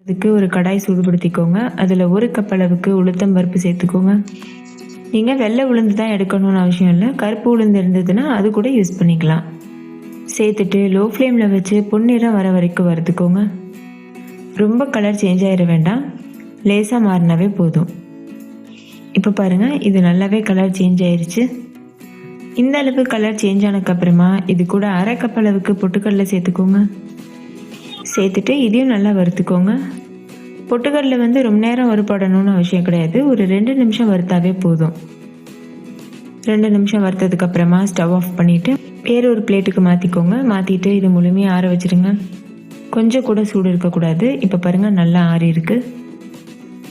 அதுக்கு ஒரு கடாய் சூடுபடுத்திக்கோங்க. அதில் 1 கப் அளவுக்கு உளுத்தம் பருப்பு சேர்த்துக்கோங்க. நீங்கள் வெள்ளை உளுந்து தான் எடுக்கணும்னு அவசியம் இல்லை, கருப்பு உளுந்து இருந்ததுன்னா அது கூட யூஸ் பண்ணிக்கலாம். சேர்த்துட்டு லோ ஃப்ளேமில் வச்சு பொன்னிறம் வர வரைக்கும் வறுத்துக்கோங்க. ரொம்ப கலர் சேஞ்ச் ஆகிட வேண்டாம், லேசாக மாறினாவே போதும். இப்போ பாருங்கள், இது நல்லாவே கலர் சேஞ்ச் ஆயிடுச்சு. இந்த அளவு கலர் சேஞ்ச் ஆனதுக்கப்புறமா இது கூட 1/2 கப் அளவுக்கு பொட்டுக்கடலை சேர்த்துக்கோங்க. சேர்த்துட்டு இதையும் நல்லா வறுத்துக்கோங்க. பொட்டுக்கடலை ரொம்ப நேரம் வறுபடணும்னு அவசியம் கிடையாது, ஒரு 2 நிமிஷம் வறுத்தாவே போதும். 2 நிமிஷம் வறுத்ததுக்கப்புறமா ஸ்டவ் ஆஃப் பண்ணிவிட்டு வேறு ஒரு பிளேட்டுக்கு மாற்றிக்கோங்க. மாற்றிட்டு இது முழுமையாக ஆற வச்சுருங்க. கொஞ்சம் கூட சூடு இருக்கக்கூடாது. இப்போ பாருங்கள், நல்லா ஆறி இருக்குது.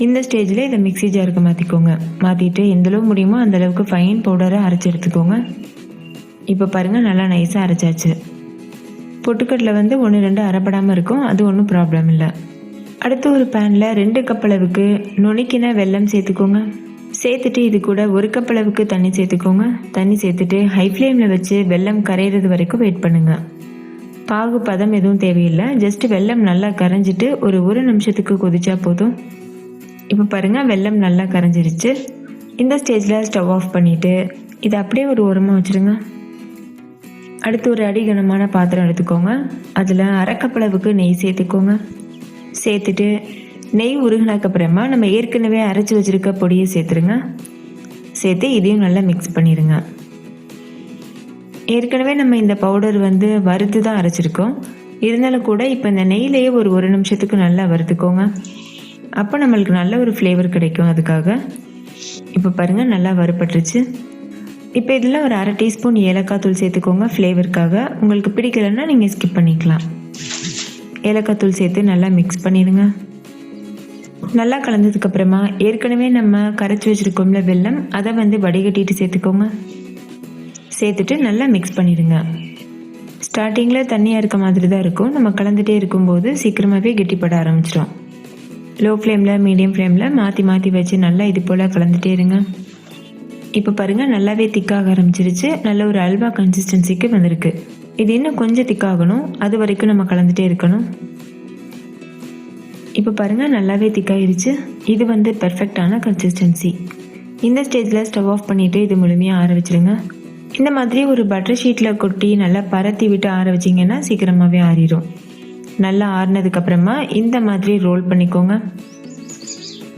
இந்த ஸ்டேஜில் இதை மிக்ஸி ஜாருக்கு மாற்றிக்கோங்க. மாற்றிட்டு எந்தளவு முடியுமோ அந்தளவுக்கு ஃபைன் பவுடரை அரைச்சி எடுத்துக்கோங்க. இப்போ பாருங்கள், நல்லா நைஸாக அரைச்சாச்சு. பொட்டுக்கடலை 1-2 அரைப்படாமல் இருக்கும், அது ஒன்றும் ப்ராப்ளம் இல்லை. அடுத்து ஒரு பேனில் 2 கப் அளவுக்கு நுணுக்கின வெல்லம் சேர்த்துக்கோங்க. சேர்த்துட்டு இது கூட 1 கப் அளவுக்கு தண்ணி சேர்த்துக்கோங்க. தண்ணி சேர்த்துட்டு ஹை ஃப்ளேமில் வச்சு வெல்லம் கரையிறது வரைக்கும் வெயிட் பண்ணுங்கள். பாகு பதம் எதுவும் தேவையில்லை, ஜஸ்ட் வெல்லம் நல்லா கரைஞ்சிட்டு ஒரு 1 நிமிஷத்துக்கு கொதிச்சா போதும். இப்போ பாருங்கள், வெல்லம் நல்லா கரைஞ்சிருச்சு. இந்த ஸ்டேஜில் ஸ்டவ் ஆஃப் பண்ணிவிட்டு இதை அப்படியே ஒரு ஓரமாக வச்சுருங்க. அடுத்து ஒரு அடிகனமான பாத்திரம் எடுத்துக்கோங்க. அதில் 1/2 கப் அளவுக்கு நெய் சேர்த்துக்கோங்க. சேர்த்துட்டு நெய் உருகினதுக்கப்புறமா நம்ம ஏற்கனவே அரைச்சி வச்சுருக்க பொடியை சேர்த்துருங்க. சேர்த்து இதையும் நல்லா மிக்ஸ் பண்ணிடுங்க. ஏற்கனவே நம்ம இந்த பவுடர் வறுத்து தான் அரைச்சிருக்கோம், இருந்தாலும் கூட இப்போ இந்த நெய்லேயே ஒரு 1 நிமிஷத்துக்கு நல்லா வறுத்துக்கோங்க. அப்போ நம்மளுக்கு நல்ல ஒரு ஃப்ளேவர் கிடைக்கும். அதுக்காக இப்போ பாருங்கள், நல்லா வறுபட்டுருச்சு. இப்போ இதில் ஒரு 1/2 டீஸ்பூன் ஏலக்காய் தூள் சேர்த்துக்கோங்க ஃப்ளேவருக்காக. உங்களுக்கு பிடிக்கலைன்னா நீங்கள் ஸ்கிப் பண்ணிக்கலாம். ஏலக்காய் தூள் சேர்த்து நல்லா மிக்ஸ் பண்ணிடுங்க. நல்லா கலந்ததுக்கப்புறமா ஏற்கனவே நம்ம கரைச்சி வச்சுருக்கோம்ல வெல்லம், அதை வடிகட்டிட்டு சேர்த்துக்கோங்க. சேர்த்துட்டு நல்லா மிக்ஸ் பண்ணிடுங்க. ஸ்டார்டிங்கில் தண்ணியாக இருக்க மாதிரி தான் இருக்கும், நம்ம கலந்துகிட்டே இருக்கும்போது சீக்கிரமாகவே கெட்டிப்பட ஆரம்பிச்சிடும். லோ ஃப்ளேமில் மீடியம் ஃப்ளேமில் மாற்றி மாற்றி வச்சு நல்லா இது போல் கலந்துகிட்டே இருங்க. இப்போ பாருங்கள், நல்லாவே திக்காக ஆரம்பிச்சிருச்சு. நல்ல ஒரு அல்வா கன்சிஸ்டன்சிக்கு வந்திருக்கு. இது இன்னும் கொஞ்சம் திக்காகணும், அது வரைக்கும் நம்ம கலந்துகிட்டே இருக்கணும். இப்போ பாருங்கள், நல்லாவே திக்காயிருச்சு. இது பெர்ஃபெக்டான கன்சிஸ்டன்சி. இந்த ஸ்டேஜில் ஸ்டவ் ஆஃப் பண்ணிவிட்டு இது முழுமையாக ஆற வச்சுருங்க. இந்த மாதிரி ஒரு பட்டர் ஷீட்டில் கொட்டி நல்லா பரத்தி விட்டு ஆற வச்சிங்கன்னா சீக்கிரமாகவே ஆறிடும். நல்லா ஆறினதுக்கப்புறமா இந்த மாதிரி ரோல் பண்ணிக்கோங்க.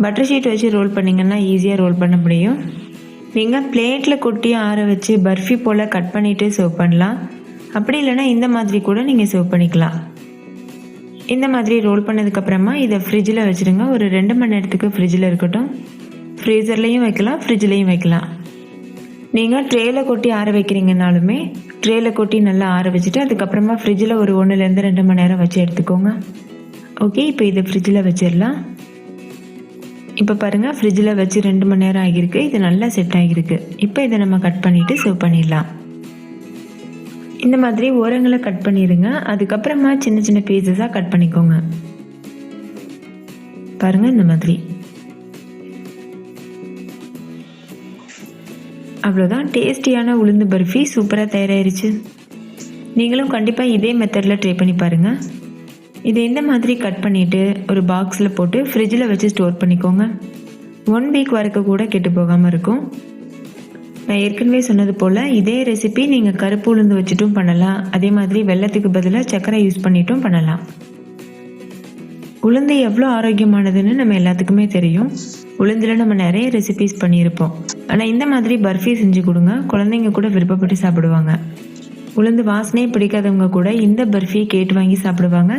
பட்டர் ஷீட் வச்சு ரோல் பண்ணிங்கன்னா ஈஸியாக ரோல் பண்ண முடியும். நீங்கள் பிளேட்டில் கொட்டி ஆற வச்சு பர்ஃபி போல் கட் பண்ணிவிட்டு சர்வ் பண்ணலாம். அப்படி இல்லைனா இந்த மாதிரி கூட நீங்கள் சர்வ் பண்ணிக்கலாம். இந்த மாதிரி ரோல் பண்ணதுக்கப்புறமா இதை ஃப்ரிட்ஜில் வச்சுருங்க. ஒரு 2 மணி நேரத்துக்கு ஃப்ரிட்ஜில் இருக்கட்டும். ஃப்ரீசர்லேயும் வைக்கலாம், ஃப்ரிட்ஜ்லேயும் வைக்கலாம். நீங்கள் ட்ரேயில் கொட்டி ஆற வைக்கிறீங்கனாலுமே ட்ரேயில் கொட்டி நல்லா ஆற வச்சுட்டு அதுக்கப்புறமா ஃப்ரிட்ஜில் ஒரு 1-2 மணி நேரம் வச்சு எடுத்துக்கோங்க. ஓகே, இப்போ இதை ஃப்ரிட்ஜில் வச்சிடலாம். இப்போ பாருங்கள், ஃப்ரிட்ஜில் வச்சு 2 மணி நேரம் ஆகியிருக்கு. இது நல்லா செட் ஆகியிருக்கு. இப்போ இதை நம்ம கட் பண்ணிவிட்டு சர்வ் பண்ணிடலாம். இந்த மாதிரி ஓரங்களை கட் பண்ணிடுங்க. அதுக்கப்புறமா சின்ன சின்ன பீசஸாக கட் பண்ணிக்கோங்க. பாருங்கள், இந்த மாதிரி. அவ்வளோதான், டேஸ்டியான உளுந்து பர்ஃபி சூப்பராக தயாராகிருச்சு. நீங்களும் கண்டிப்பாக இதே மெத்தடில் ட்ரை பண்ணி பாருங்கள். இதை இந்த மாதிரி கட் பண்ணிவிட்டு ஒரு பாக்ஸில் போட்டு ஃப்ரிட்ஜில் வச்சு ஸ்டோர் பண்ணிக்கோங்க. 1 வீக் வரைக்கும் கூட கெட்டு போகாமல் இருக்கும். நான் ஏற்கனவே சொன்னது போல் இதே ரெசிபி நீங்கள் கருப்பு உளுந்து வச்சுட்டும் பண்ணலாம், அதே மாதிரி வெல்லத்துக்கு பதிலாக சர்க்கரை யூஸ் பண்ணிட்டும் பண்ணலாம். உளுந்து எவ்வளோ ஆரோக்கியமானதுன்னு நம்ம எல்லாத்துக்குமே தெரியும். உளுந்தில் நம்ம நிறைய ரெசிபிஸ் பண்ணியிருப்போம். ஆனால் இந்த மாதிரி பர்ஃபி செஞ்சு கொடுங்க, குழந்தைங்க கூட விருப்பப்பட்டு சாப்பிடுவாங்க. உளுந்து வாசனையே பிடிக்காதவங்க கூட இந்த பர்ஃபி கேட்டு வாங்கி சாப்பிடுவாங்க.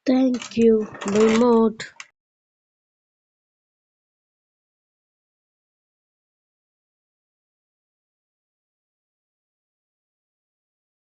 Thank you. Bye, Maud.